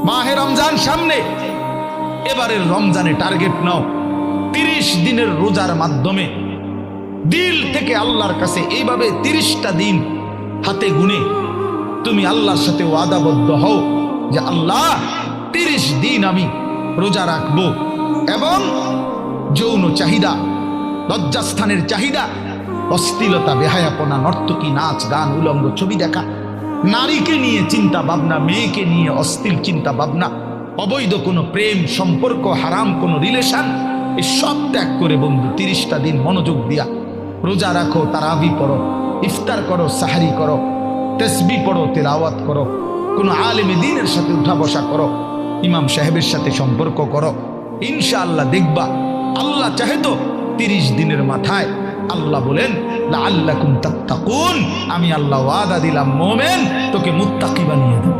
মাহে রমজান সামনে, এবারের রমজানে টার্গেট নাও 30 দিনের রোজার মাধ্যমে দিল থেকে আল্লাহর কাছে এইভাবে 30টা দিন হাতে গুনে তুমি আল্লাহর সাথে ওয়াদাবদ্ধ হও যে আল্লাহ 30 দিন আমি রোজা রাখবো। এবং যৌন চাহিদা, লজ্জাস্থানের চাহিদা, অশ্লীলতা, বেহায়াপনা, নর্তকী, নাচ গান, উলঙ্গ ছবি দেখা, নারীকে নিয়ে চিন্তা ভাবনা, মেয়েকে নিয়ে অশ্লীল চিন্তা ভাবনা, অবৈধ কোনো প্রেম সম্পর্ক, হারাম কোনো রিলেশন, এই সব ত্যাগ করে বন্ধু 30টা দিন মনোযোগ দিয়া রোজা রাখো, তারাবি পড়ো, ইফতার করো, সাহারি করো, তাসবিহ পড়ো, তেলাওয়াত করো, কোনো আলেমে দ্বীনের সাথে উঠা বসা করো, ইমাম সাহেবের সাথে সম্পর্ক করো। ইনশাআল্লাহ দেখবা আল্লাহ চাহে তো 30 দিনের মাথায় আল্লাহ বলেন লাআল্লাকুম তাত্তাকুন, আমি আল্লাহ ওয়াদা দিলাম মোমেন তোকে মুত্তাকি বানিয়ে দেব।